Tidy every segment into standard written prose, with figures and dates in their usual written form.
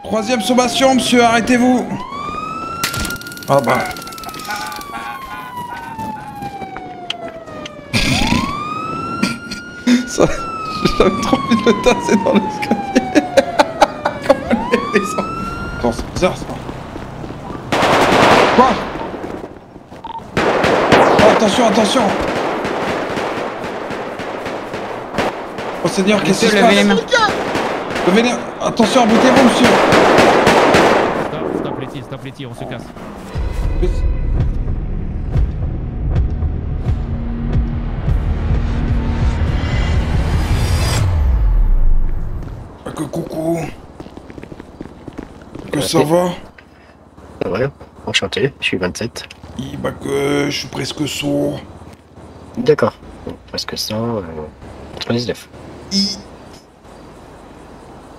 Troisième sommation, monsieur, arrêtez-vous. Ah bah... Ça... J'avais trop envie de le tasser dans l'escalier. Comment elle descend? Attends, c'est bizarre ça. Quoi? Oh, attention, attention. Oh Seigneur, qu'est-ce qui se passe? Levez les... Attention, arrêtez-vous, monsieur. Stop les tirs, on se casse. Coucou. Que ça va? Ça va, enchanté, je suis 27. Bah que je suis presque sourd. D'accord, presque ça, 99.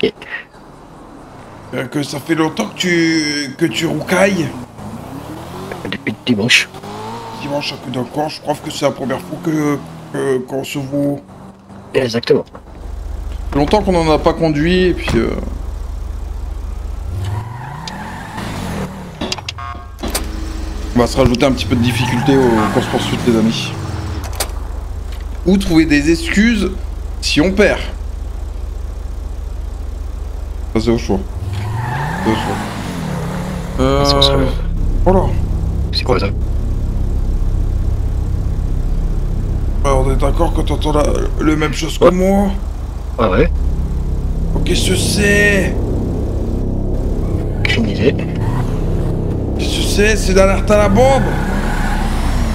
Ok. Que ça fait longtemps que tu roucailles? Depuis dimanche. Dimanche, d'accord, je crois que c'est la première fois qu'on se voit. Exactement. Ça fait longtemps qu'on n'en a pas conduit et puis... On va se rajouter un petit peu de difficulté aux courses-poursuites, les amis. Ou trouver des excuses si on perd. Ça, c'est au choix. C'est au choix. Oh là. C'est quoi ça? On est d'accord que t'entends le même chose que moi? Ah ouais? Oh, qu'est-ce que c'est? Aucune idée. Qu'est-ce que c'est? C'est d'alerte à la bombe?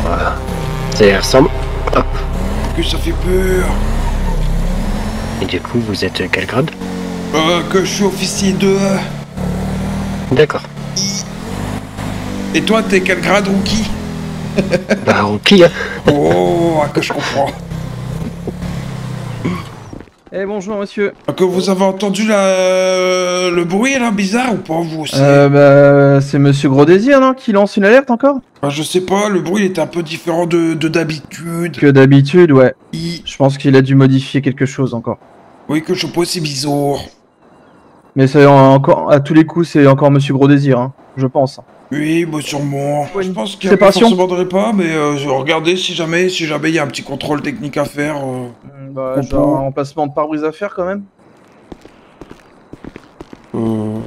Voilà. Ça ressemble. Hop. Que ça fait peur. Et du coup, vous êtes quel grade? Que je suis officier 2. D'accord. Et toi, t'es quel grade, rookie? Bah, rookie, hein. Oh, que je comprends. Eh bonjour monsieur. Que vous avez entendu le bruit là, bizarre ou pas, vous aussi? Bah c'est monsieur Gros Désir non qui lance une alerte encore? Bah, je sais pas, le bruit était un peu différent de d'habitude. Que d'habitude, ouais. Je pense qu'il a dû modifier quelque chose encore. Oui, que je sais pas, c'est bizarre. Mais c'est encore, à tous les coups, c'est encore monsieur Gros Désir, hein, je pense. Oui, bah sûrement. Ouais, Je pense qu'il y a pas séparation. forcément de repas, mais regardez si jamais il y a un petit contrôle technique à faire. Bah, genre un remplacement de pare-brise à faire quand même. Vous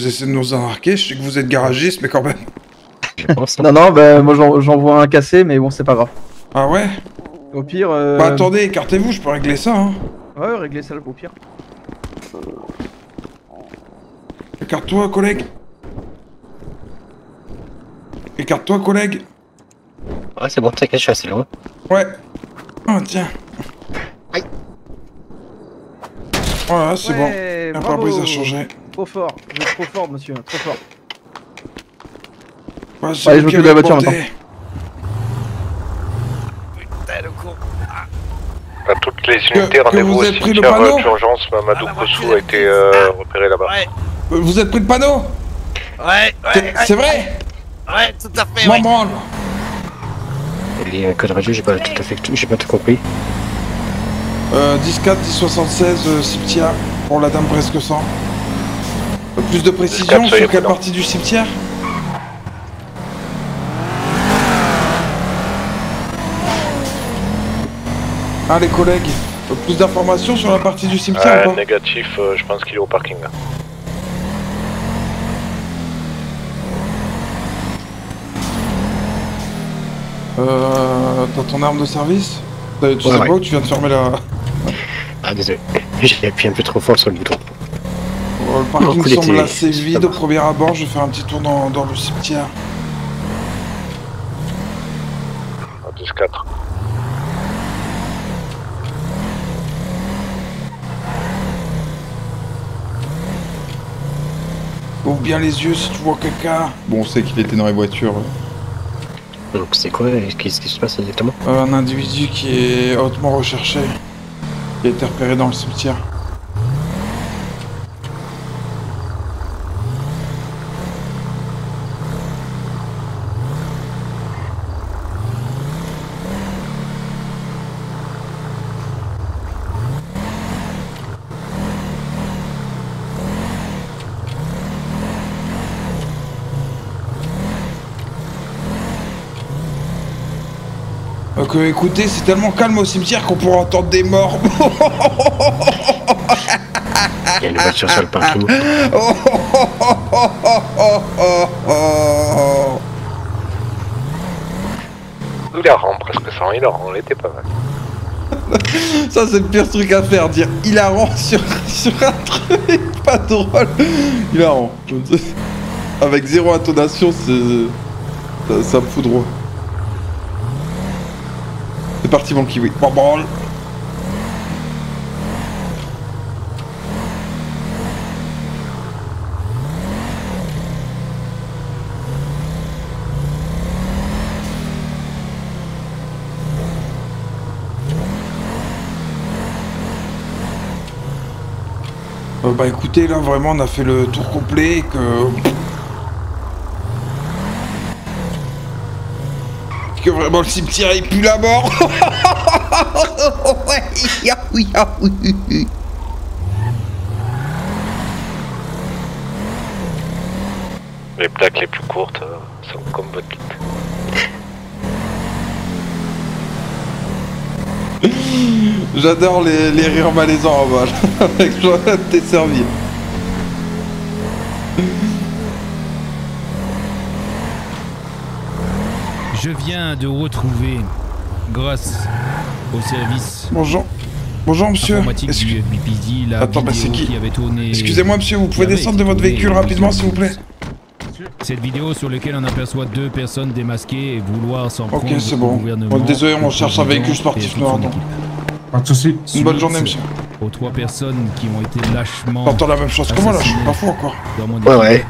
essayez de nous embarquer, je sais que vous êtes garagiste, mais quand même. Je pense. Non, non, bah moi j'en vois un cassé, mais bon, c'est pas grave. Ah ouais? Au pire. Bah attendez, écartez-vous, je peux régler ça, hein. Ouais, régler ça au pire. Écarte-toi, collègue. Écarte-toi, collègue. Ouais, c'est bon, t'inquiète, je suis assez loin. Ouais. Oh, tiens. Aïe. Voilà, c'est bon. Ouais, Un bravo. pare-brise a changé. Trop fort, vous êtes trop fort, monsieur, trop fort. Ouais, Allez, je vous qui m'occupe de la avez voiture porté. maintenant. À toutes les Que unités, rendez-vous vous au êtes pris le cimetière panneau d'urgence. Mamadou Kossou a été repéré là-bas. Ouais, Vous êtes pris le panneau? ouais, C'est vrai? ouais, tout à fait, M'en ouais. branle. Il y a un code radio, j'ai pas tout compris. 10-4, 10-76, cimetière, pour la dame presque 100. Plus de précision 10-4, soyez sur quelle prudent. partie du cimetière? Ah, les collègues, plus d'informations sur la partie du cimetière ou pas? Négatif, je pense qu'il est au parking. T'as ton arme de service? Tu sais Ouais. pas où tu viens de fermer la... Ah, désolé. J'ai appuyé un peu trop fort sur le bouton. Le parking coup semble d'été, assez ça vide va. au premier abord, je vais faire un petit tour dans le cimetière. 10-4. Ouvre bien les yeux si tu vois quelqu'un. Bon, on sait qu'il était dans les voitures. Donc c'est quoi? Qu'est-ce qui se passe exactement? Un individu qui est hautement recherché. Il a été repéré dans le cimetière. Donc écoutez, c'est tellement calme au cimetière qu'on pourra entendre des morts. Il y a une voiture sur le parking. Hilarant, presque 100 hilarant, on était pas mal. Ça c'est le pire truc à faire, dire hilarant sur un truc pas drôle. Hilarant. Avec zéro intonation, ça me fout droit. C'est parti mon kiwi. Bon. Bah écoutez, là vraiment on a fait le tour complet et que vraiment le cimetière il pue la mort. Oui. Les plaques les plus courtes sont comme votre kit. J'adore les rires malaisants en bas. Avec Joanne, t'es servi. Je viens de retrouver, grâce au service Bonjour monsieur. informatique du BPD, la Attends, bah, c'est vidéo qui qui avait tourné... Excusez-moi monsieur, vous pouvez qui avait descendre de votre tourné véhicule rapidement s'il vous plaît? Cette vidéo sur laquelle on aperçoit deux personnes démasquées et vouloir s'en prendre Ok, c'est au bon. gouvernement. Désolé, on au cherche un président véhicule sportif et toute noir. son équipe. Pas de soucis. Une bonne Suite journée monsieur. aux trois personnes qui ont été lâchement... T'entends la même chose que moi là, je suis pas fou encore. dans mon Ouais. équipe.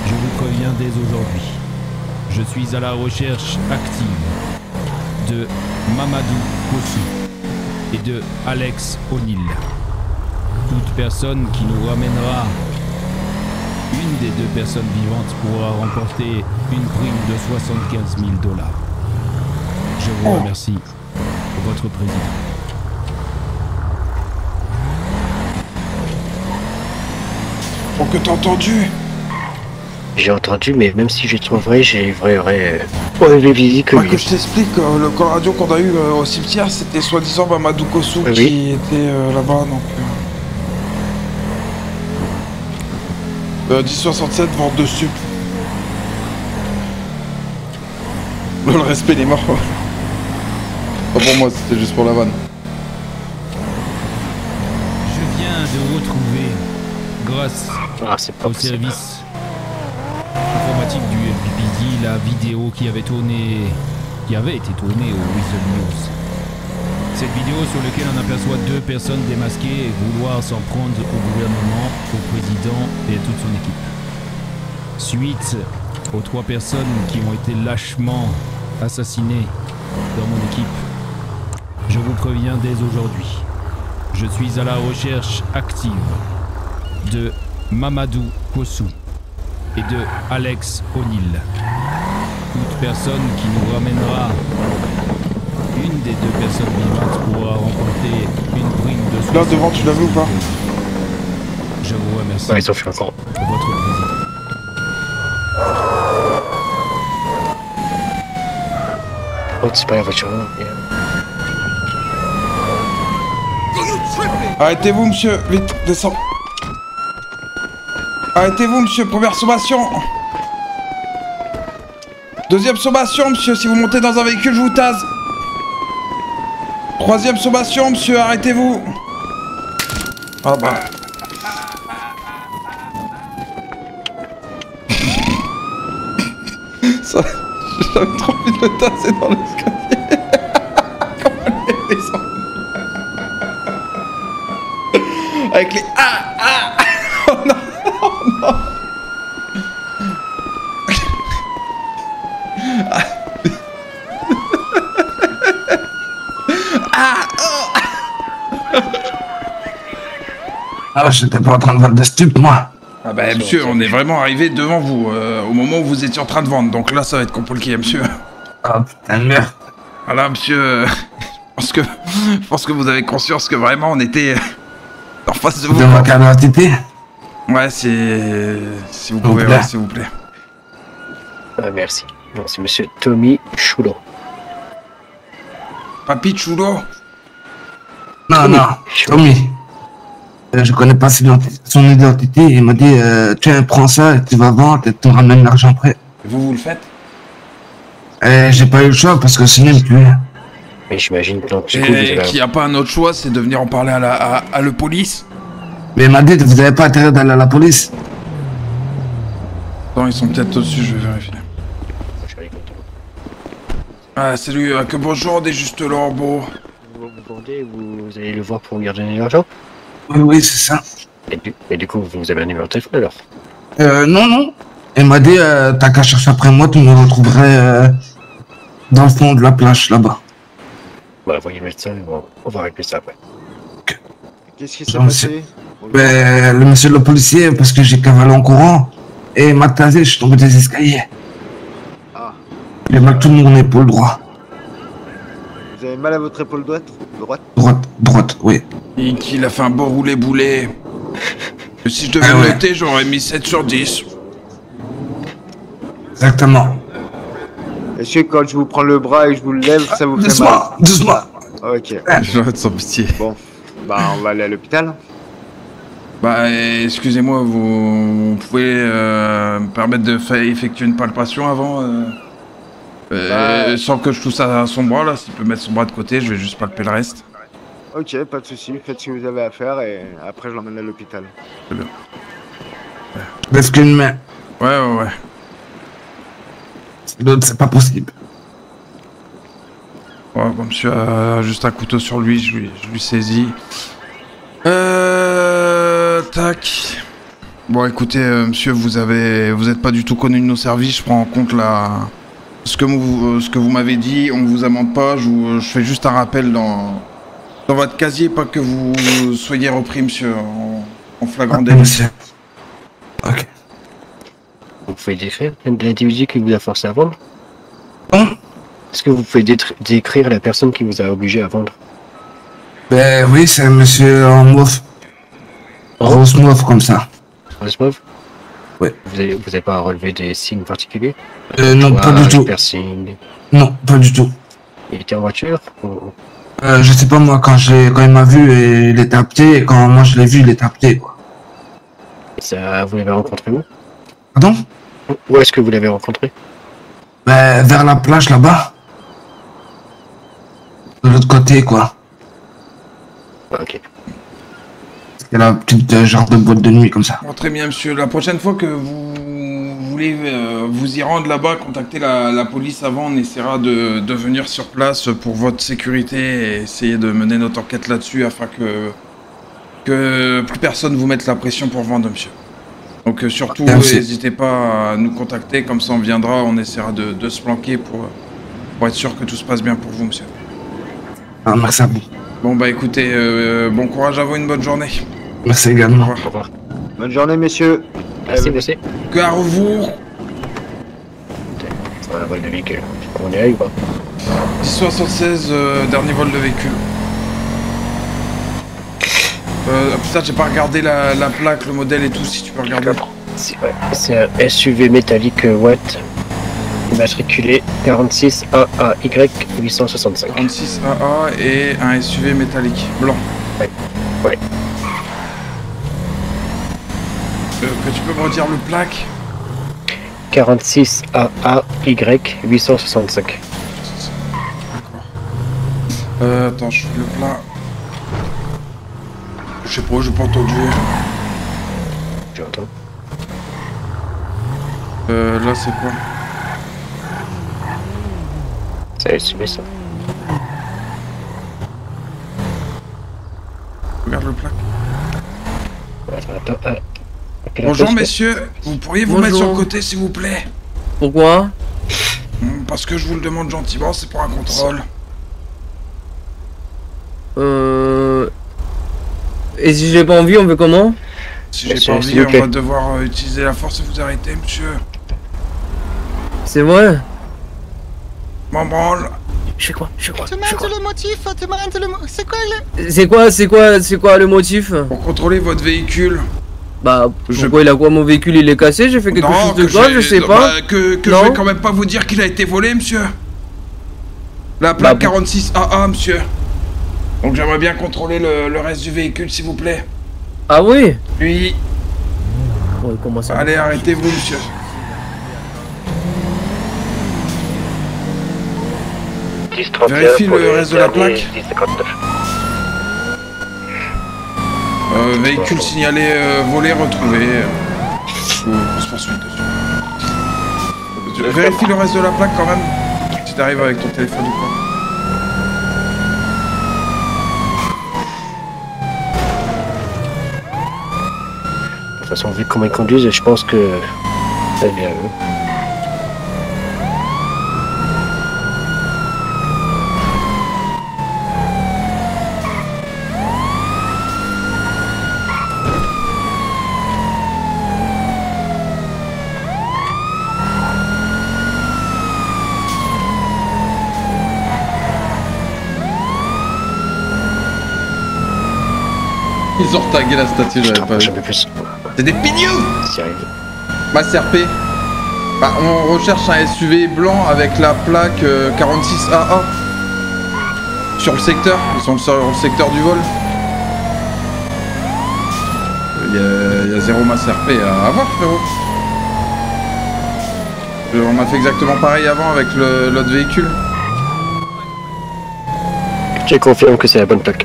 Je vous préviens dès aujourd'hui. Je suis à la recherche active de Mamadou Kossou et de Alex O'Neill. Toute personne qui nous ramènera une des deux personnes vivantes pourra remporter une prime de 75 000 $. Je vous remercie, votre président. Donc que t'as entendu? J'ai entendu, mais même si je trouverais, j'ai vrai les visites que Bah, que je t'explique, le call radio qu'on a eu au cimetière, c'était soi-disant Mamadou Kossou Oui. qui était là-bas, donc... 1067, vente de sup. Le respect des morts. Pas pour moi, c'était juste pour la vanne. Je viens de retrouver, grâce Ah, c'est pas au possible. service informatique du BPD, la vidéo qui avait été tournée au Weasel News. Cette vidéo sur laquelle on aperçoit deux personnes démasquées et vouloir s'en prendre au gouvernement, au président et à toute son équipe. Suite aux trois personnes qui ont été lâchement assassinées dans mon équipe, je vous préviens dès aujourd'hui. Je suis à la recherche active de Mamadou Kossou et de Alex O'Neill. Toute personne qui nous ramènera une des deux personnes vivantes pourra remporter une prime de 75 000 $. Là, devant, tu l'as vu ou pas? Je vous remercie, Ouais, ils ont fait encore. votre président. Oh, c'est pas la voiture. Arrêtez-vous, monsieur. Vite, descends. Arrêtez-vous, monsieur. Première sommation. Deuxième sommation, monsieur. Si vous montez dans un véhicule, je vous tase. Troisième sommation, monsieur. Arrêtez-vous. Ah bah. Ça, j'avais trop envie de le tasser dans l'escalier. Comment elle est descendue. Avec les oh non, oh non. Ah, j'étais pas en train de vendre des stupes, moi. Ah bah monsieur, on est vraiment arrivé devant vous au moment où vous étiez en train de vendre, donc là ça va être compliqué, monsieur. Ah, putain de merde. Voilà, monsieur, je pense que vous avez conscience que vraiment on était en face de vous. De ma carte d'identité. Ouais, c'est... S'il vous S'il vous pouvez, plaît. ouais, s'il vous plaît. Merci. Non, c'est monsieur Tommy Choulot. Papi Chulo. Non, non, Tommy. Je connais pas son identité. Il m'a dit, tiens, prends ça, et tu vas vendre et tu me ramènes l'argent après. Vous le faites? J'ai pas eu le choix parce que sinon il me tuait. Mais j'imagine que du coup, Et qu'il n'y a pas un autre choix, c'est de venir en parler à la police. Mais il m'a dit, vous avez pas intérêt d'aller à la police. Non, ils sont peut-être au-dessus, je vais vérifier. Ah, salut, que bonjour, on est juste là en bas. Vous vendez, vous allez le voir pour lui redonner l'argent? Oui, oui, c'est ça. Et du coup, vous avez un numéro de téléphone alors? Non, non. Il m'a dit, t'as qu'à chercher après moi, tu me retrouverais dans le fond de la plage, là-bas. Bah, voyez le médecin, on va régler ça après. Qu'est-ce qui s'est passé? Ben, le monsieur le policier, parce que j'ai cavalé en courant, et il m'a tasé, je suis tombé des escaliers. Ah. J'ai mal tout mon épaule droit. Vous avez mal à votre épaule droite? Droite, oui. Et qu'il a fait un beau roulé-boulet. Si je devais le noter, j'aurais mis 7 sur 10. Exactement. Monsieur, quand je vous prends le bras et que je vous le lève, ça vous fait mal? Doucement. Ok. Je vais être sans pitié. Bon, bah on va aller à l'hôpital. Bah, excusez-moi, vous pouvez me permettre de effectuer une palpation avant sans que je touche à son bras, là. S'il peut mettre son bras de côté, je vais juste palper le reste. Ok, pas de soucis, faites ce que vous avez à faire et après je l'emmène à l'hôpital. C'est bien. Laisse qu'une main. Ouais. L'autre, c'est pas possible. Ouais, bon, monsieur a juste un couteau sur lui, je lui saisis. Tac. Bon, écoutez, monsieur, vous êtes pas du tout connu de nos services, je prends en compte ce que vous m'avez dit, on vous amende pas, je fais juste un rappel dans votre casier, pas que vous soyez repris, monsieur, en flagrant délit. Monsieur. Ok. Vous pouvez décrire l'individu qui vous a forcé à vendre? Est-ce que vous pouvez décrire la personne qui vous a obligé à vendre? Ben oui, c'est un monsieur en mauve. Rose mauve comme ça. Rose mauve? Oui. Vous avez pas relevé des signes particuliers? Non, pas du tout. Piercing. Non, pas du tout. Il était en voiture ou... Je sais pas moi, quand il m'a vu, il était apté, et quand moi je l'ai vu, il était apté, quoi. Et ça, vous l'avez rencontré où? Pardon? Où est-ce que vous l'avez rencontré? Ben, vers la plage là-bas. De l'autre côté, quoi. Ok. C'est la petite genre de boîte de nuit comme ça. Bon, très bien, monsieur. La prochaine fois que vous voulez vous y rendre là-bas, contactez la police avant. On essaiera de venir sur place pour votre sécurité et essayer de mener notre enquête là-dessus afin que plus personne vous mette la pression pour vendre, monsieur. Donc surtout, n'hésitez pas à nous contacter. Comme ça, on viendra, on essaiera de se planquer pour être sûr que tout se passe bien pour vous, monsieur. Ah, merci à vous. Bon, bah écoutez, bon courage à vous, une bonne journée. Merci également. Au revoir. Bonne journée, messieurs. Merci, merci. Gare vous. C'est un vol de véhicule. On est là ou pas? 1076, dernier vol de véhicule. Putain, j'ai pas regardé la plaque, le modèle et tout, si tu peux regarder. C'est un SUV métallique Watt, immatriculé 46AAY 865. 46AA et un SUV métallique blanc. Ouais. Que tu peux me redire le plaque? 46AAY 865. D'accord. Attends, je fais le plat. Je sais pas, j'ai pas entendu. J'entends. Là c'est quoi? C'est SUV ça. Regarde le plaque. Attends. Bonjour messieurs, vous pourriez vous mettre sur le côté s'il vous plaît? Pourquoi? Parce que je vous le demande gentiment, c'est pour un contrôle. Et si j'ai pas envie, on fait comment? Si j'ai pas envie, on va devoir utiliser la force et vous arrêter, monsieur. C'est vrai? M'en branle. Je fais quoi? Tu m'as le motif, c'est quoi le... C'est quoi le motif? Pour contrôler votre véhicule. Bah, pourquoi il a quoi? Mon véhicule il est cassé? J'ai fait quelque chose de quoi? Je sais pas. Bah, que je vais quand même pas vous dire qu'il a été volé, monsieur. La plaque 46AA, monsieur. Donc j'aimerais bien contrôler le reste du véhicule, s'il vous plaît. Ah oui? Oui. Ouais, comment ça? Allez, arrêtez-vous, monsieur. Vérifie le reste de la plaque. Véhicule signalé volé retrouvé. On se poursuit dessus. Vérifie le reste de la plaque quand même. Si t'arrives avec ton téléphone ou quoi. De toute façon, vu comment ils conduisent, je pense que... Eh bien, Ils ont retagué la statue, j'avais pas vu. C'est des pignous. Bah CRP. Bah on recherche un SUV blanc avec la plaque 46AA. Sur le secteur, ils sont sur le secteur du vol. Il y a zéro masse RP à avoir, frérot. On m'a fait exactement pareil avant avec l'autre véhicule. Je confirme que c'est la bonne plaque.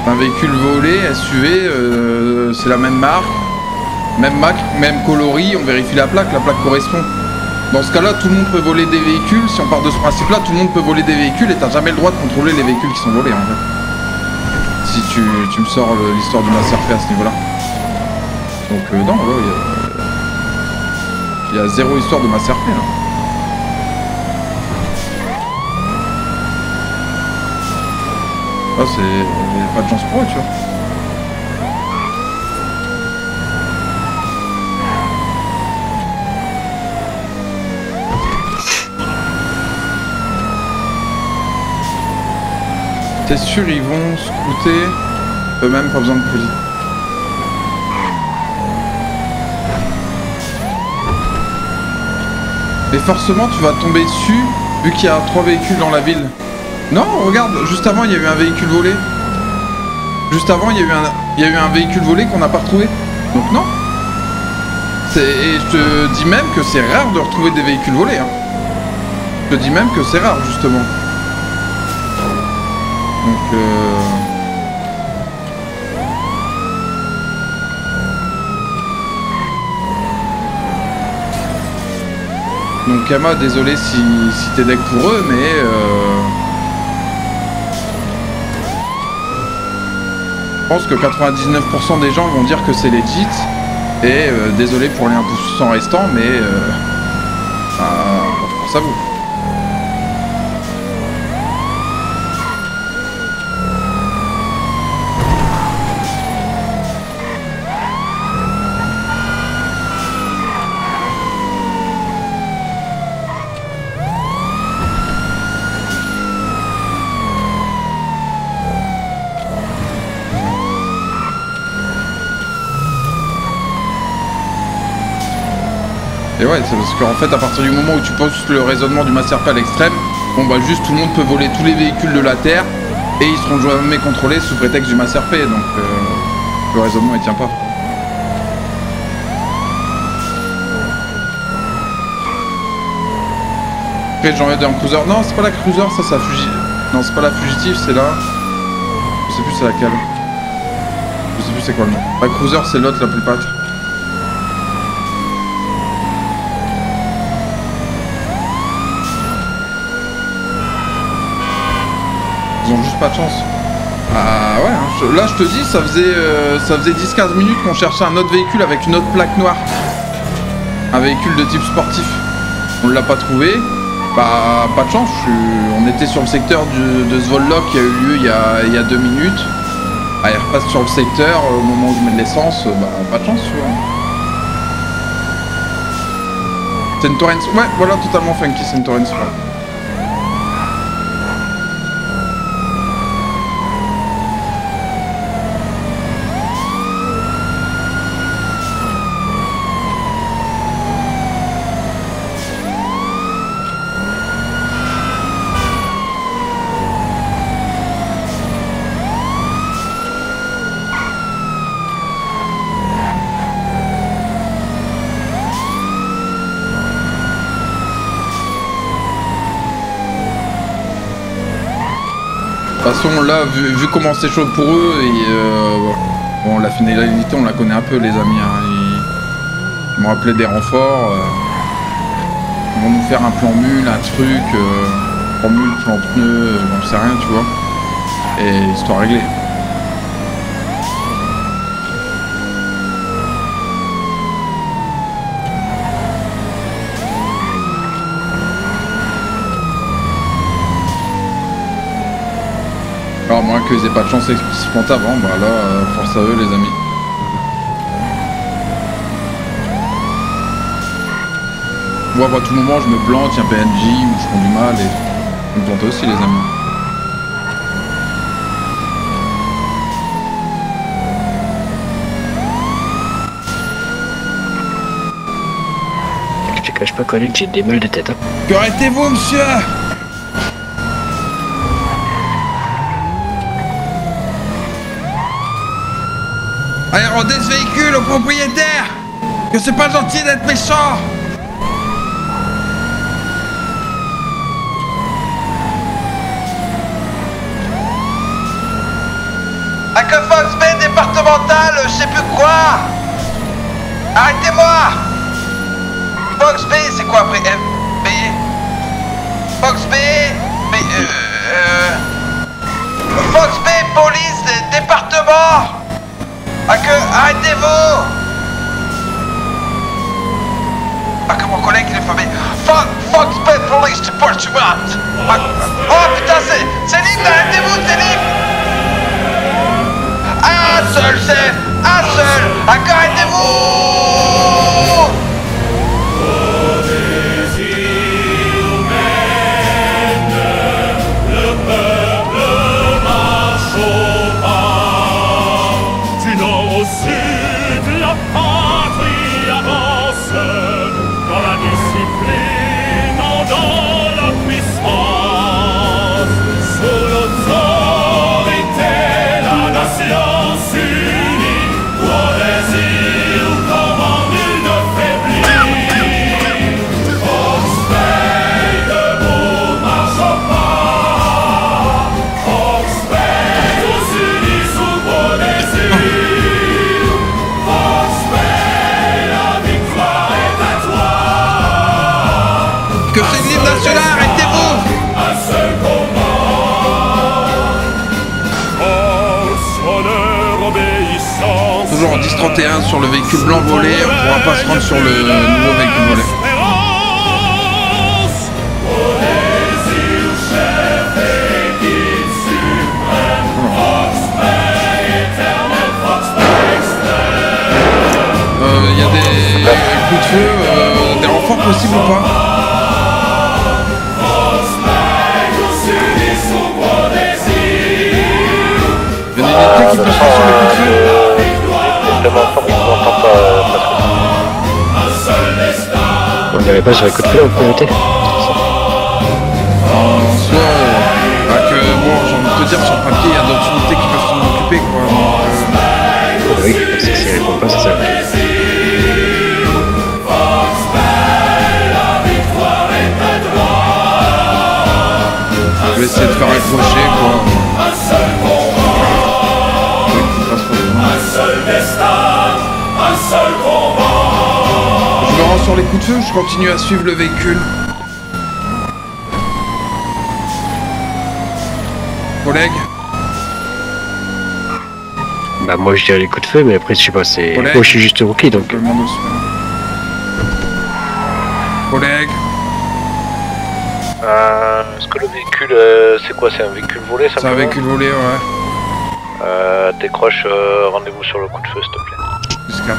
Un véhicule volé, SUV, c'est la même marque, même coloris, on vérifie la plaque correspond. Dans ce cas-là, tout le monde peut voler des véhicules, si on part de ce principe-là, tout le monde peut voler des véhicules et t'as jamais le droit de contrôler les véhicules qui sont volés en fait. Si tu me sors l'histoire du masse RP à ce niveau-là. Donc non, ouais, il y a zéro histoire de masse RP là. Ah, c'est pas de chance pour eux, tu vois. T'es sûr, ils vont scouter eux-mêmes, pas besoin de police. Et forcément, tu vas tomber dessus, vu qu'il y a 3 véhicules dans la ville. Non, regarde, juste avant il y a eu un véhicule volé. Juste avant il y a eu un véhicule volé qu'on n'a pas retrouvé. Donc non. Et je te dis même que c'est rare de retrouver des véhicules volés. Hein. Je te dis même que c'est rare justement. Donc Kama, désolé si t'es deck pour eux, mais je pense que 99% des gens vont dire que c'est legit. Et désolé pour les 1% restants, mais force à vous. Et ouais, c'est parce qu'en fait, à partir du moment où tu poses le raisonnement du masse RP à l'extrême, bon bah juste tout le monde peut voler tous les véhicules de la Terre et ils seront jamais contrôlés sous prétexte du masse RP, donc le raisonnement il tient pas. Après j'en ai d'un cruiser. Non, c'est pas la cruiser, ça c'est la fugitive. Non, c'est pas la fugitive, c'est la... Je sais plus c'est laquelle. Je sais plus c'est quoi le nom. La cruiser c'est l'autre la plus patte. Ils ont juste pas de chance. Ah ouais, hein, là je te dis, ça faisait 10-15 minutes qu'on cherchait un autre véhicule avec une autre plaque noire. Un véhicule de type sportif. On l'a pas trouvé. Bah pas de chance, on était sur le secteur de ce vol-là qui a eu lieu il y a 2 minutes. Ah, il repasse sur le secteur au moment où je mets de l'essence, bah pas de chance tu vois. C'est une Torrens, ouais voilà totalement funky, c'est une Torrens. Ouais. toute façon, là, vu comment c'est chaud pour eux, et bon, la finalité, on la connaît un peu, les amis. Hein, ils m'ont appelé des renforts. Ils vont nous faire un plan mule, un truc, plan mule, plan pneu, j'en sais rien, tu vois. Et histoire réglée. Alors, à moins qu'ils aient pas de chance et qu'ils se plantent avant, bah là, force à eux, les amis. Moi, à tout moment, je me plante, il y a un PNJ ou je prends du mal et je me plante aussi, les amis. Je te cache pas, collègue, j'ai des mal de tête. Hein. Que arrêtez-vous, monsieur! Allez, rendez ce véhicule au propriétaire! Que c'est pas gentil d'être méchant! À que Fox B départemental, je sais plus quoi! Arrêtez-moi! Fox B, c'est quoi après F B? Fox B, Fox B, police, département! Ah que, arrêtez-vous! Ah que mon collègue il est famé. Fox B, police, département! Ah, oh putain, c'est libre, arrêtez-vous, c'est libre! Un seul chef, un seul! Ah que, arrêtez-vous! Que c'est l'hymne national, arrêtez-vous! Toujours en 10-31 sur le véhicule blanc volé, on ne pourra pas se rendre sur le nouveau véhicule volé. Il y a des coups de feu, des renforts possibles ou pas? Il y a des unités qui poussent sur les coups de feu? On n'irait pas sur les coups de feu en priorité. Soit, que bon, j'ai envie de te dire, sur le papier, il y a d'autres unités qui peuvent s'en occuper, quoi. Oui, parce que s'ils répondent pas, c'est ça. Je vais essayer de faire accrocher, quoi. Je me rends sur les coups de feu, je continue à suivre le véhicule. Collègue? Bah moi je dirais les coups de feu, mais après je sais pas, c'est... Collègue. Moi je suis juste rookie donc... Collègue? Est-ce que le véhicule, c'est quoi? C'est un véhicule volé, ça? C'est un véhicule volé, ouais. Décroche, rendez-vous sur le coup de feu, s'il te plaît. Plus 4.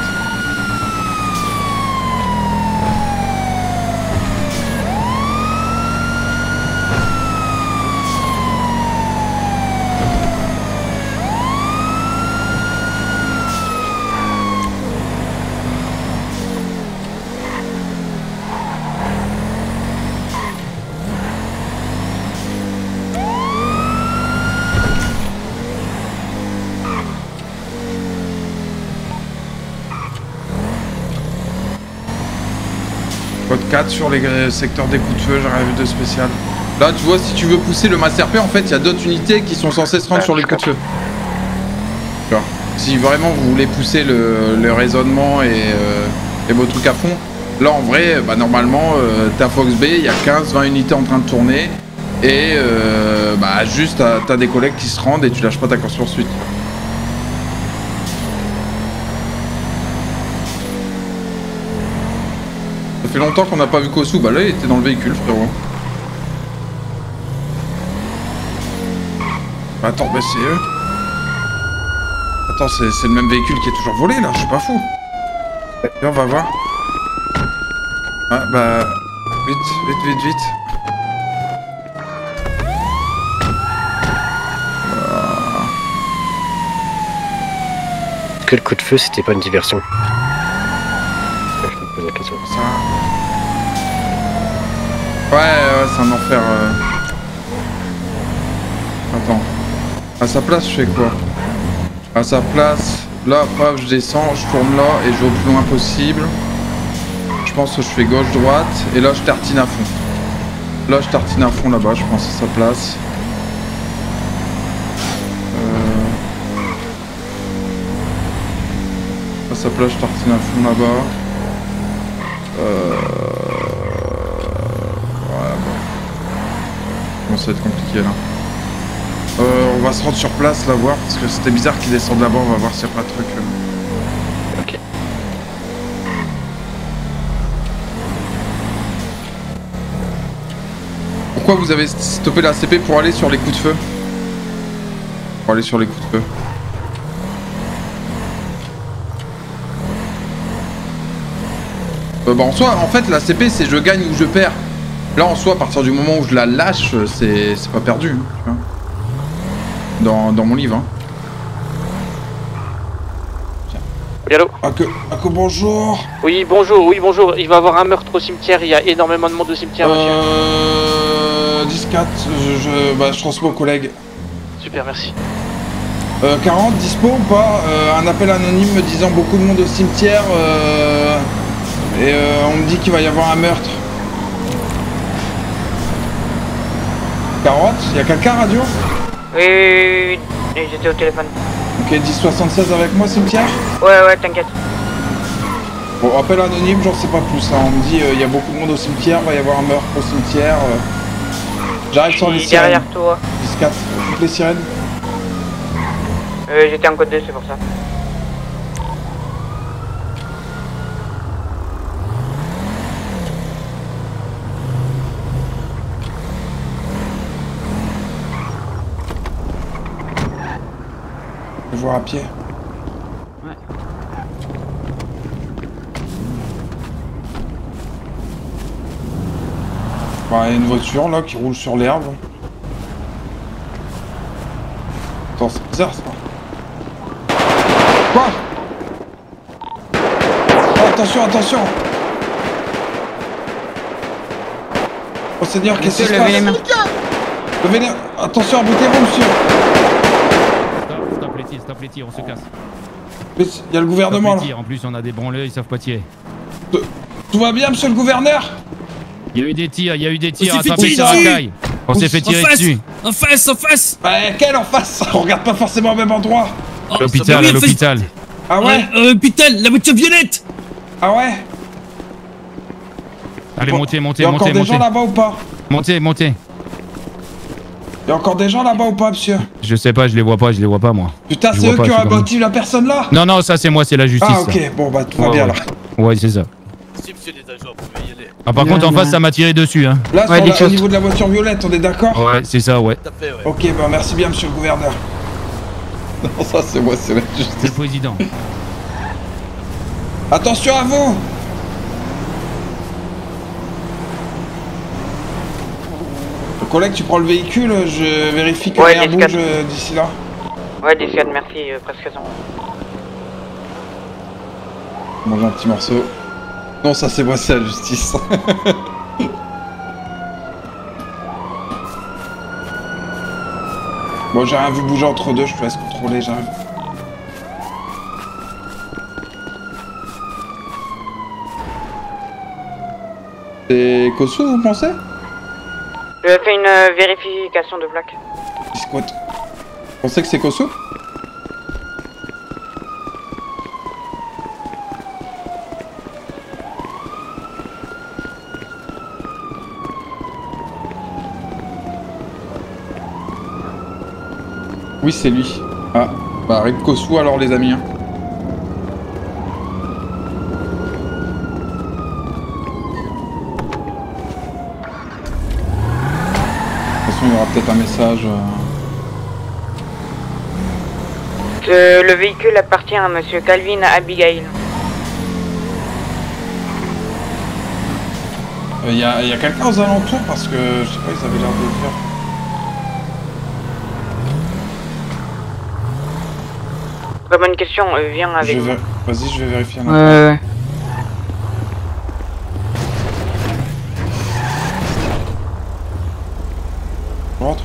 Code 4 sur les secteurs des coups de feu, j'ai rien vu de spécial. Là, tu vois, si tu veux pousser le masse RP, en fait, il y a d'autres unités qui sont censées se rendre sur les coups de feu. Tu vois. Si vraiment vous voulez pousser le raisonnement et vos trucs à fond, là, en vrai, bah, normalement, t'as Fox Bay, il y a 15-20 unités en train de tourner. Et bah, juste, t'as des collègues qui se rendent et tu lâches pas ta course-poursuite. Ça fait longtemps qu'on n'a pas vu Kosu, bah là il était dans le véhicule, frérot. Attends, bah c'est eux. Attends, c'est le même véhicule qui est toujours volé là, je suis pas fou. Et on va voir. Ah bah... Vite. Que le coup de feu c'était pas une diversion? Je me pose la question. Ça... Ouais, c'est un enfer. Attends. À sa place, je fais quoi? À sa place, là, paf, je descends, je tourne là et je vais au plus loin possible. Je pense que je fais gauche-droite et là, je tartine à fond. Là, je tartine à fond là-bas, je pense à sa place. À sa place, je tartine à fond là-bas. Ouais, bon. Bon, ça va être compliqué là. On va se rendre sur place là voir parce que c'était bizarre qu'ils descendent là-bas, on va voir s'il n'y a pas de truc. Ok. Pourquoi vous avez stoppé la CP pour aller sur les coups de feu? Pour aller sur les coups de feu. Bah en soi, en fait la CP c'est je gagne ou je perds. Là en soi, à partir du moment où je la lâche, c'est pas perdu. Hein, tu vois. Dans mon livre. Hein. Oui, allô? Ako, bonjour. Oui, bonjour. Il va y avoir un meurtre au cimetière, il y a énormément de monde au cimetière, monsieur. 10-4, je transmets aux collègues. Super, merci. 40, dispo ou pas? Un appel anonyme me disant beaucoup de monde au cimetière et on me dit qu'il va y avoir un meurtre. 40, y a quelqu'un radio? Oui, j'étais au téléphone. Ok, 10-76 avec moi, cimetière? Ouais, t'inquiète. Bon, appel anonyme, j'en sais pas plus. Hein. On me dit il y a beaucoup de monde au cimetière, va y avoir un meurtre au cimetière. J'arrive sur les sirènes. Derrière toi. 10-4, toutes les sirènes? J'étais en code 2, c'est pour ça. Je vais voir à pied. Ouais. Bah, il y a une voiture là qui roule sur l'herbe. Attends, c'est bizarre ça. Quoi? Oh, attention! Oh Seigneur, qu'est-ce qui se passe? Levez les mains. Attention, arrêtez-vous, monsieur. Stop les tirs, on se casse. Mais il y a le gouvernement là. En plus, on a des branleurs, ils savent pas tirer. Tout va bien, monsieur le gouverneur? Il y a eu des tirs, attrapez ces racailles. On s'est fait tirer dessus. En face. Bah, quel en face? On regarde pas forcément au même endroit. À l'hôpital. Ah ouais? L'hôpital, la voiture violette. Ah ouais? Allez, montez. Il y a encore des gens là-bas ou pas? Montez. Il y a encore des gens là-bas ou pas, monsieur? Je sais pas, je les vois pas moi. Putain, c'est eux qui ont abattu la personne là? Non, ça c'est moi, c'est la justice. Ah ok, bon bah tout va bien là. Ouais, c'est ça. Si monsieur les agents, vous pouvez y aller. Ah par contre en face ça m'a tiré dessus hein. Là au niveau de la voiture violette, on est d'accord? Ouais, c'est ça, ouais. Tout à fait, ouais. Ok, bah merci bien monsieur le gouverneur. Non, ça c'est moi, c'est la justice. C'est le président. Attention à vous! Collègue, tu prends le véhicule, je vérifie que rien bouge d'ici là. Ouais, 10-4, merci, presque raison. Mange un petit morceau. Non, ça c'est moi, c'est la justice. Bon, j'ai rien vu bouger entre deux, je te laisse contrôler, j'arrive. C'est Kosu, vous pensez? Je fais une vérification de plaque. Squat. Vous pensez que c'est Kosso? Oui, c'est lui. Ah, bah Rip Kosso alors les amis. Hein. De toute façon, il y aura peut-être un message. Le véhicule appartient à monsieur Calvin Abigail. Il y a quelqu'un aux alentours parce que je sais pas, ils avaient l'air de dire. Très bonne question, viens avec moi. Vas-y, je vais vérifier. Ouais. Rentre.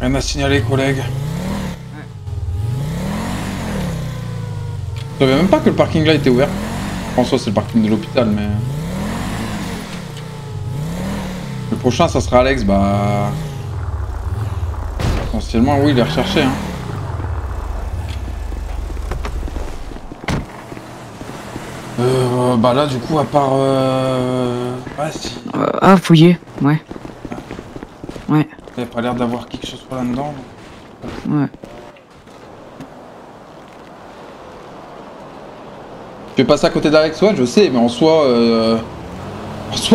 Rien à signaler, collègue. Je savais même pas que le parking là était ouvert. En soi, c'est le parking de l'hôpital, mais. Le prochain, ça sera Alex, bah. Essentiellement, oui, il est recherché. Hein. Bah là, du coup, à part. Ouais, si. Ah, fouillé, ouais. Ouais. Il n'y a pas l'air d'avoir quelque chose là-dedans. Ouais. Tu veux passer à côté d'Alex? Ouais, je sais, mais en soi,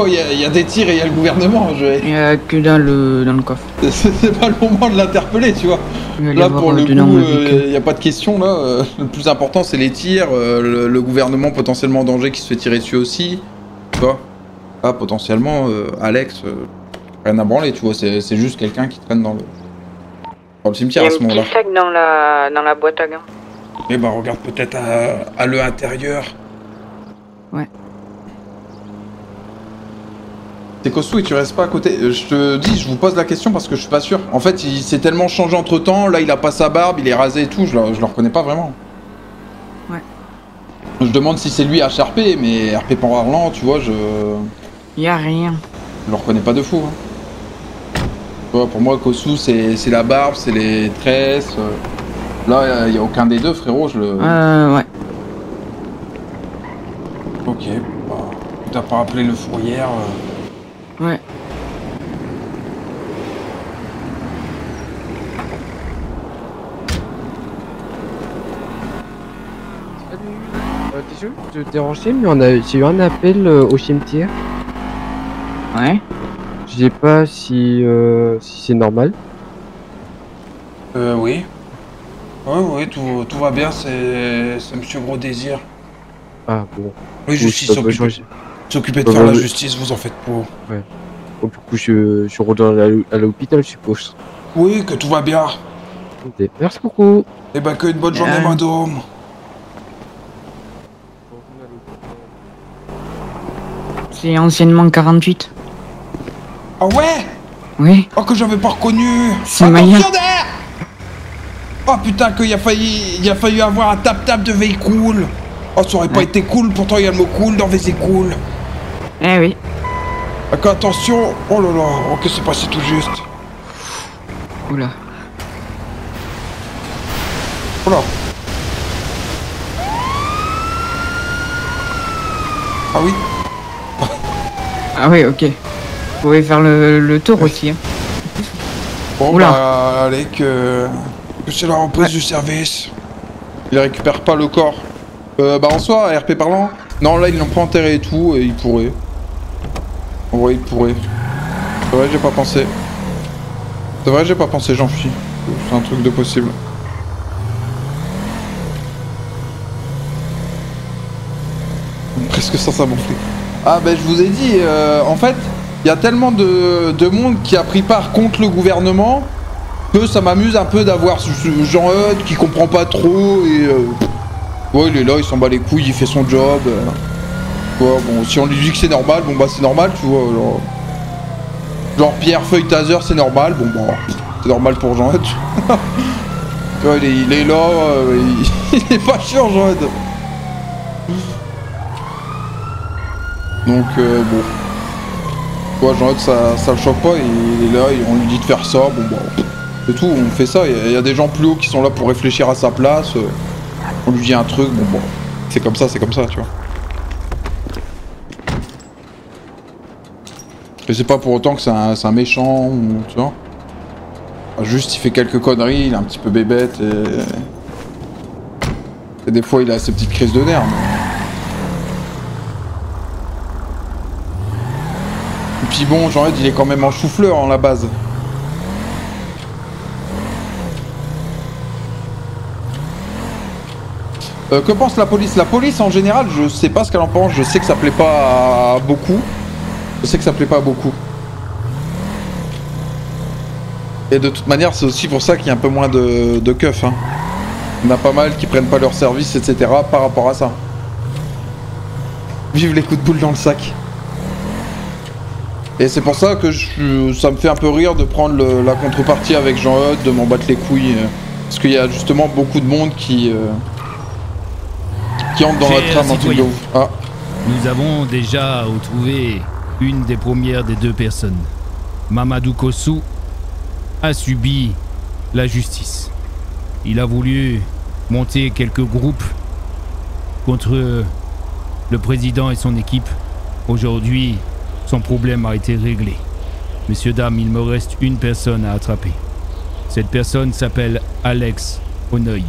il y a des tirs et il y a le gouvernement. Il y a que dans le coffre. C'est pas le moment de l'interpeller, tu vois. Là, pour le coup, il n'y a pas de question, là. Le plus important, c'est les tirs, le gouvernement potentiellement en danger qui se fait tirer dessus aussi. Tu vois. Là, potentiellement, Alex, rien à branler, tu vois. C'est juste quelqu'un qui traîne dans le cimetière à ce moment-là. Il y a un petit sac dans la boîte à gants. Eh ben regarde peut-être à l'intérieur. Ouais. C'est Kosso et tu restes pas à côté. Je te dis, je vous pose la question parce que je suis pas sûr. En fait, il s'est tellement changé entre temps. Là, il a pas sa barbe, il est rasé et tout. Je le reconnais pas vraiment. Ouais. Je demande si c'est lui HRP, mais RP parlant, tu vois, y a rien. Je le reconnais pas de fou. Hein. Tu vois, pour moi, Kosso, c'est la barbe, c'est les tresses. Là, il y a aucun des deux, frérot, ouais. Ok, bah, t'as pas appelé le fourrière. Ouais. Désolé de te déranger, mais j'ai eu un appel au cimetière. Ouais. Je sais pas si c'est normal. Oui. Oui, tout va bien, c'est Monsieur Gros Désir. Ah bon. Oui, justice s'occuper de faire la justice, vous en faites pas. Ouais. Bon, du coup, je retourne à l'hôpital, je suppose. Oui, que tout va bien. Okay. Merci beaucoup. Eh ben, que une bonne journée, madame. C'est anciennement 48. Ah ouais? Oui. Oh, que j'avais pas reconnu. C'est Maya. Oh putain, qu'il a fallu avoir un tap-tap de véhicule. Oh, ça aurait pas été cool, pourtant il y a le mot cool dans véhicule. Eh oui. D'accord, attention. Oh là là, oh, que c'est passé tout juste. Oula. Oh là. Ah oui. Ah oui, ok. Vous pouvez faire le tour aussi. Hein. Bon, bah, allez, que c'est la reprise du service. Il récupère pas le corps. Bah en soi, RP parlant. Non, là ils l'ont pas enterré et tout, et il pourrait. En vrai, il pourrait. C'est vrai, j'ai pas pensé. C'est vrai, j'ai pas pensé, j'en fuis. C'est un truc de possible. Presque sans s'amonfler. Ah bah je vous ai dit, en fait, il y a tellement de monde qui a pris part contre le gouvernement que ça m'amuse un peu d'avoir ce Jean Hud qui comprend pas trop et... ouais, il est là, il s'en bat les couilles, il fait son job. Ouais, bon, si on lui dit que c'est normal, bon bah c'est normal, tu vois. Genre Pierre Feuille Taser, c'est normal, bon bah... C'est normal pour Jean-Ed. Tu vois, il est là, il est pas chiant, Jean-Ed. Donc, bon. Tu vois, Jean-Ed, ça le choque pas, il est là, on lui dit de faire ça, bon, bah, c'est tout, on fait ça. Il y a des gens plus hauts qui sont là pour réfléchir à sa place. On lui dit un truc, bon, c'est comme ça, tu vois. Et c'est pas pour autant que c'est un méchant, ou, tu vois. Juste, il fait quelques conneries, il est un petit peu bébête, et des fois, il a ses petites crises de nerfs. Et puis bon, Jean-Ed, il est quand même un chou-fleur, en la base. Que pense la police? La police, en général, je sais pas ce qu'elle en pense, je sais que ça plaît pas à beaucoup. Et de toute manière, c'est aussi pour ça qu'il y a un peu moins de keufs. Hein. Il y en a pas mal qui prennent pas leur service, etc. par rapport à ça. Vive les coups de boule dans le sac. Et c'est pour ça que ça me fait un peu rire de prendre la contrepartie avec Jean-Eudes, de m'en battre les couilles. Parce qu'il y a justement beaucoup de monde qui entre dans la trame en truc de ouf. Ah. Nous avons déjà retrouvé une des premières des deux personnes. Mamadou Kossou a subi la justice. Il a voulu monter quelques groupes contre le président et son équipe. Aujourd'hui, son problème a été réglé. Messieurs, dames, il me reste une personne à attraper. Cette personne s'appelle Alex Oneuil.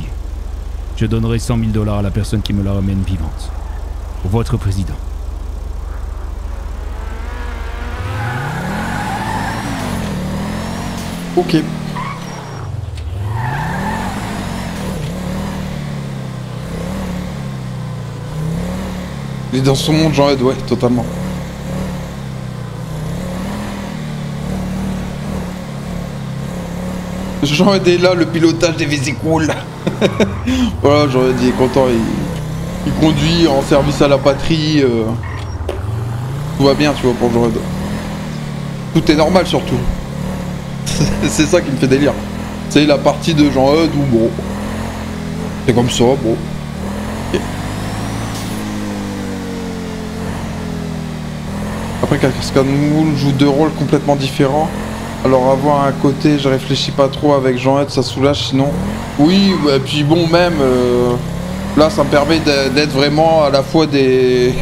Je donnerai 100 000 $ à la personne qui me la ramène vivante. Votre président. Ok. Il est dans son monde, Jean-Ed, ouais, totalement. Jean-Ed est là, le pilotage des vésicules. Voilà, Jean-Ed il est content, il conduit en service à la patrie. Tout va bien, tu vois, pour Jean-Ed. Tout est normal, surtout. C'est ça qui me fait délire. C'est la partie de Jean-Ed où, bon, c'est comme ça, bon. Okay. Après, Cascade Moule joue deux rôles complètement différents. Alors avoir un côté, je réfléchis pas trop avec Jean-Ed, ça soulage, sinon... Oui, et puis bon, même... là, ça me permet d'être vraiment à la fois des...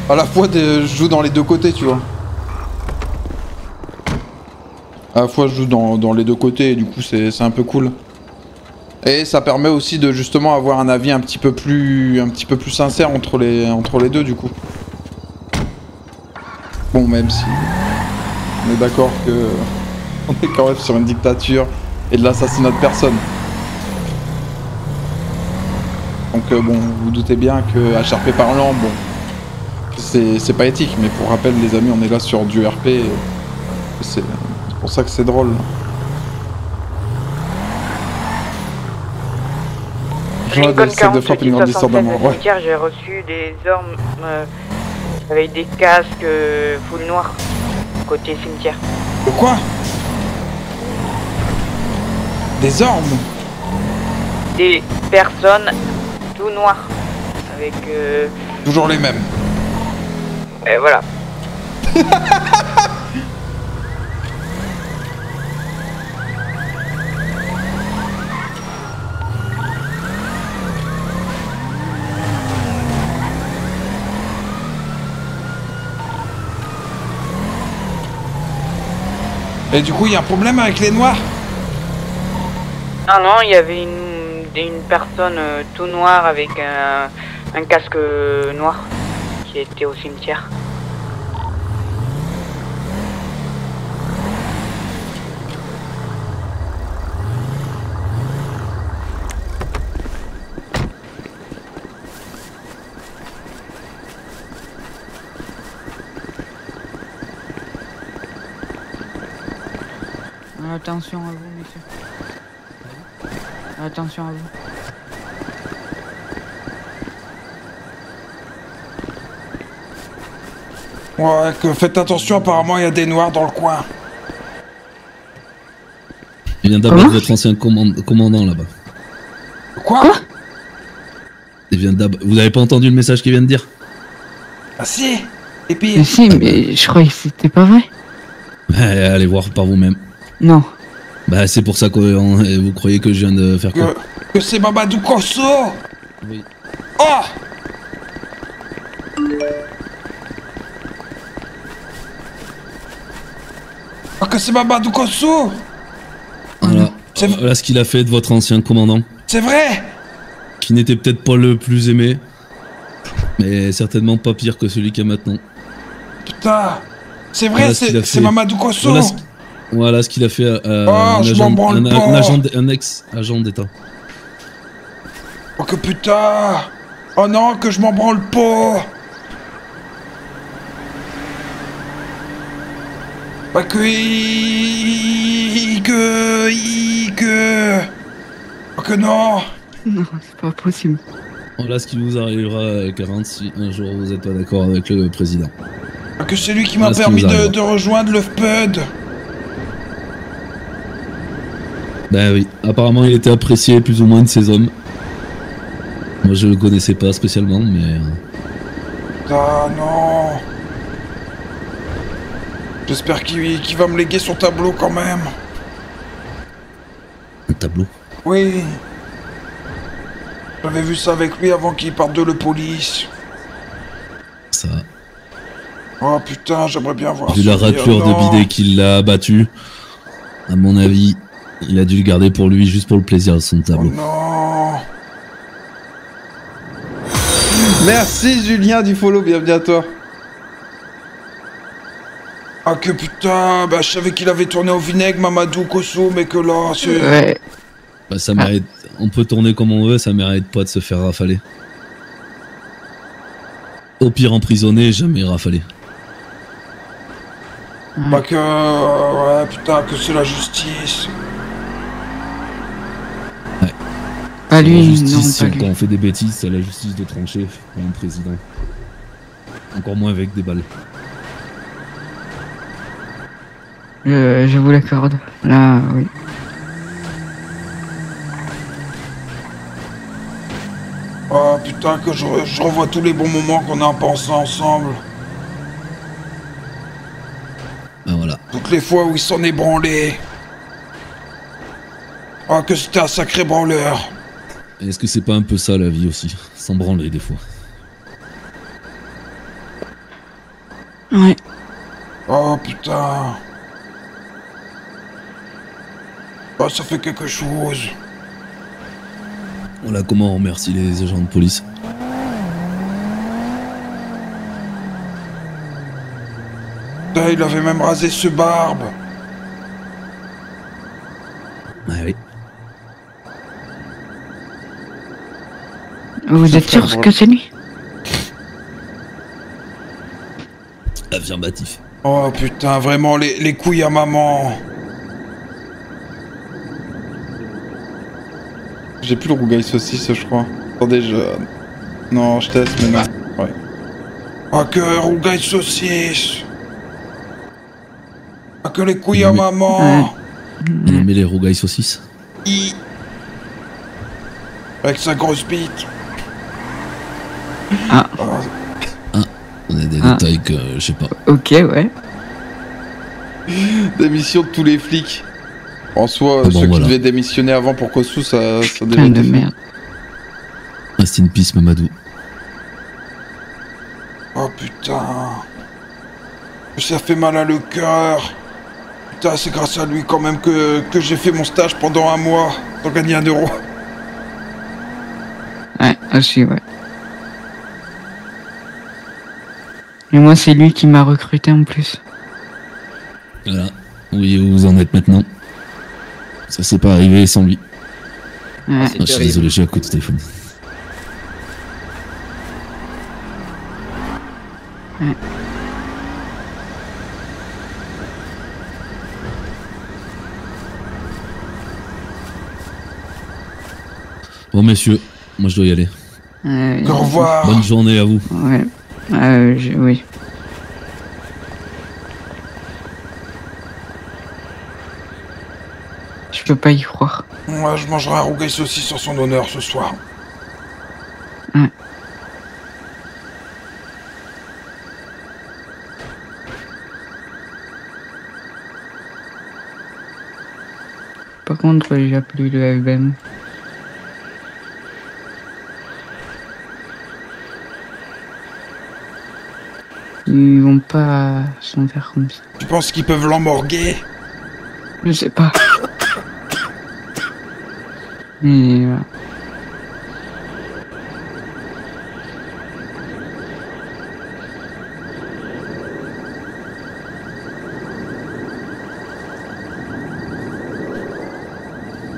Je joue dans les deux côtés, tu vois. À la fois, je joue dans les deux côtés, et du coup, c'est un peu cool. Et ça permet aussi de, justement, avoir un avis un petit peu plus sincère entre les deux, du coup. Bon, même si... On est d'accord que... On est quand même sur une dictature et de l'assassinat de personnes. Donc bon, vous doutez bien que HRP parlant, bon, c'est pas éthique, mais pour rappel les amis, on est là sur du RP, c'est pour ça que c'est drôle. Lincoln 48 ouais. J'ai reçu des armes avec des casques full noir côté cimetière. De quoi? Des armes? Des personnes tout noires. Avec... Toujours les mêmes. Et voilà. Et du coup, il y a un problème avec les noirs? Non, non, il y avait une personne tout noire avec un casque noir qui était au cimetière. Attention à vous, monsieur. Attention à vous. Ouais, que faites attention, apparemment il y a des noirs dans le coin. Il vient d'abattre votre ancien commandant là-bas. Quoi? Il vient Vous avez pas entendu le message qu'il vient de dire? Ah si. Et puis... Mais si, mais je croyais que c'était pas vrai. Allez voir par vous-même. Non. Bah c'est pour ça que vous croyez que je viens de faire quoi? Que c'est Mamadou Kosso. Oui. Oh. Ah, que c'est Mamadou Kosso. Voilà ce qu'il a fait de votre ancien commandant. C'est vrai. Qui n'était peut-être pas le plus aimé, mais certainement pas pire que celui qu'il y a maintenant. Putain. C'est vrai, c'est Mamadou Kosso. Voilà ce qu'il a fait à un ex-agent d'État. Oh que putain. Oh non, que je m'en branle pas. Bah que... Oh que non. Non, c'est pas possible. Voilà ce qui vous arrivera, 40, si un jour vous n'êtes pas d'accord avec le président. Ah que c'est lui qui m'a permis de rejoindre le FPUD. Ben oui, apparemment il était apprécié plus ou moins de ses hommes. Moi je le connaissais pas spécialement, mais... Ah non. J'espère qu'il va me léguer son tableau quand même. Un tableau? Oui. J'avais vu ça avec lui avant qu'il parte de la police. Ça... Oh putain, j'aimerais bien voir ça. Vu la raclure de bidet qu'il l'a abattu, à mon avis, il a dû le garder pour lui juste pour le plaisir de son tableau. Oh non. Merci Julien du follow, bienvenue à toi. Ah que putain, bah je savais qu'il avait tourné au vinaigre Mamadou Kosso, mais que là c'est... Ouais. Bah ça mérite... On peut tourner comme on veut, ça mérite pas de se faire rafaler. Au pire emprisonné, jamais rafalé. Bah que... ouais putain, que c'est la justice. Ouais. Pas lui, la justice, non, pas lui. Quand on fait des bêtises, c'est la justice de trancher pour un président. Encore moins avec des balles. Je vous l'accorde. Là, oui. Oh putain, que je revois tous les bons moments qu'on a passés ensemble. Ben voilà. Toutes les fois où il s'en est branlé. Oh que c'était un sacré branleur. Est-ce que c'est pas un peu ça la vie aussi? S'en branler des fois. Ouais. Oh putain. Oh ça fait quelque chose. Voilà comment on remercie les agents de police. Putain, il avait même rasé ce barbe. Ah oui. Vous êtes sûr que c'est lui? Affirmatif. Oh putain, vraiment les couilles à maman. J'ai plus le rougail saucisse, je crois. Attendez, non, je teste, mais non. Ouais. Ah que rougail saucisse. Ah que les couilles à maman. On met les rougailles saucisses. Avec sa grosse bite. Ah. On a des détails que je sais pas. Ok, ouais. Démission de tous les flics. En soi, bon, ceux voilà. qui devaient démissionner avant pour Kossou, ça Putain devait de être fait. merde. Reste in peace, Mamadou. Oh putain. Ça fait mal à le cœur. Putain, c'est grâce à lui quand même que j'ai fait mon stage pendant un mois sans gagner 1 euro. Ouais, aussi, ouais. Et moi, c'est lui qui m'a recruté en plus. Voilà. Oui, où vous en êtes maintenant. Ça s'est pas arrivé sans lui. Ouais. Je suis désolé, j'ai un coup de téléphone. Ouais. Bon, messieurs, moi je dois y aller. Au revoir. Bonne journée à vous. Ouais. Oui. Je peux pas y croire. Moi, je mangerai un rougail saucisse sur son honneur ce soir. Ouais. Par contre, j'ai appelé le FBM. Ils vont pas s'en faire comme ça. Tu penses qu'ils peuvent l'emmorguer? Je sais pas. Mais voilà.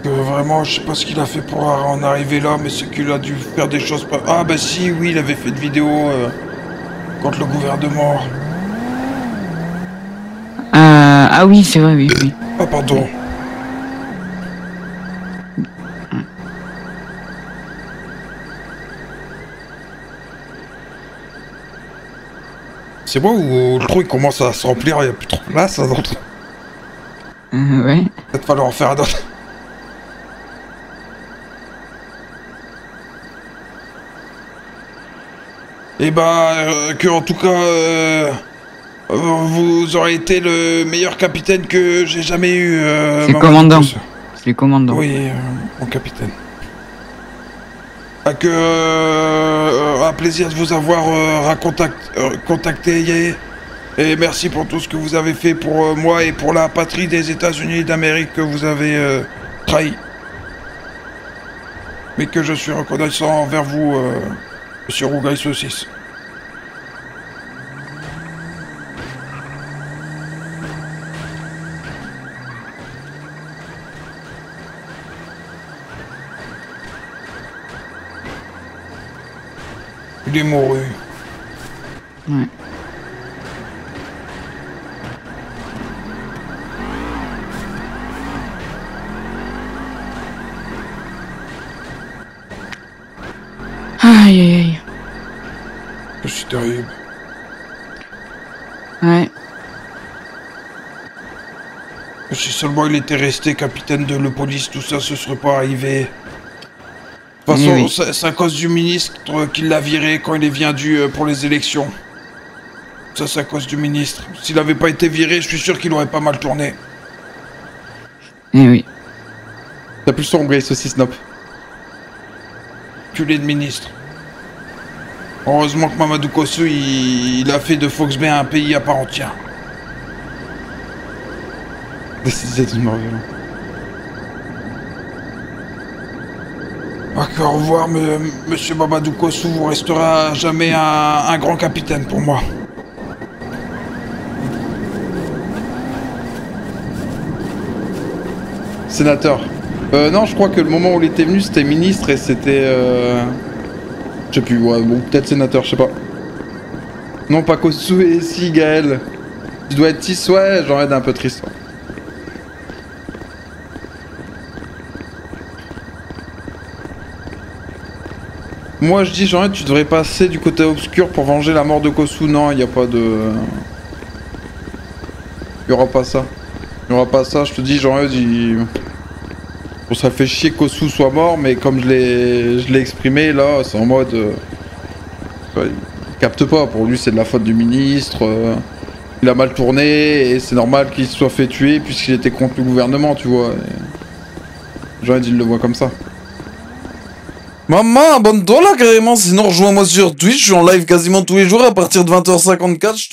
Vraiment, je sais pas ce qu'il a fait pour en arriver là, mais c'est qu'il a dû faire des choses pas... Ah bah si, oui, il avait fait une vidéo contre le gouvernement. Ah oui, c'est vrai, oui, oui. Ah pardon. C'est moi où le trou il commence à se remplir, il n'y a plus trop de place là dans le trou. Ouais. Peut-être falloir en faire un autre. Et bah, que en tout cas, vous aurez été le meilleur capitaine que j'ai jamais eu. C'est commandant. C'est commandant. Oui, mon capitaine. Un plaisir de vous avoir contacté. Et merci pour tout ce que vous avez fait pour moi et pour la patrie des États-Unis d'Amérique que vous avez trahi. Mais que je suis reconnaissant envers vous, Monsieur Rougail Saucisse. Il est mouru. Ouais. Aïe aïe aïe. C'est terrible. Ouais. Si seulement il était resté capitaine de la police, tout ça se serait pas arrivé. De toute façon, Oui. c'est à cause du ministre qui l'a viré quand il est venu pour les élections. Ça, c'est à cause du ministre. S'il avait pas été viré, je suis sûr qu'il aurait pas mal tourné. Eh oui. T'as plus son Rougail Saucisse, Nop. Culé de ministre. Heureusement que Mamadou Kossou, il a fait de Fox Bay un pays à part entière. C'est une mort violente. Au revoir, monsieur Mamadou Kossou, vous resterez à jamais un grand capitaine pour moi. Sénateur. Non, je crois que le moment où il était venu, c'était ministre et c'était... Je sais plus, ouais, bon, peut-être sénateur, je sais pas. Non, pas Kossou et si, Gaël. Tu dois être 6, ouais, j'en aide un peu triste. Moi je dis Jean-Ed, tu devrais passer du côté obscur pour venger la mort de Kossou. Non, il n'y a pas de... Il y aura pas ça. Il y aura pas ça, je te dis Jean-Ed, bon, ça fait chier que Kossou soit mort, mais comme je l'ai exprimé, là, c'est en mode... il capte pas, pour lui c'est de la faute du ministre, il a mal tourné, et c'est normal qu'il se soit fait tuer puisqu'il était contre le gouvernement, tu vois. Jean-Ed, il le voit comme ça. Maman, abonne-toi là carrément, sinon rejoins-moi sur Twitch, je suis en live quasiment tous les jours à partir de 20h54,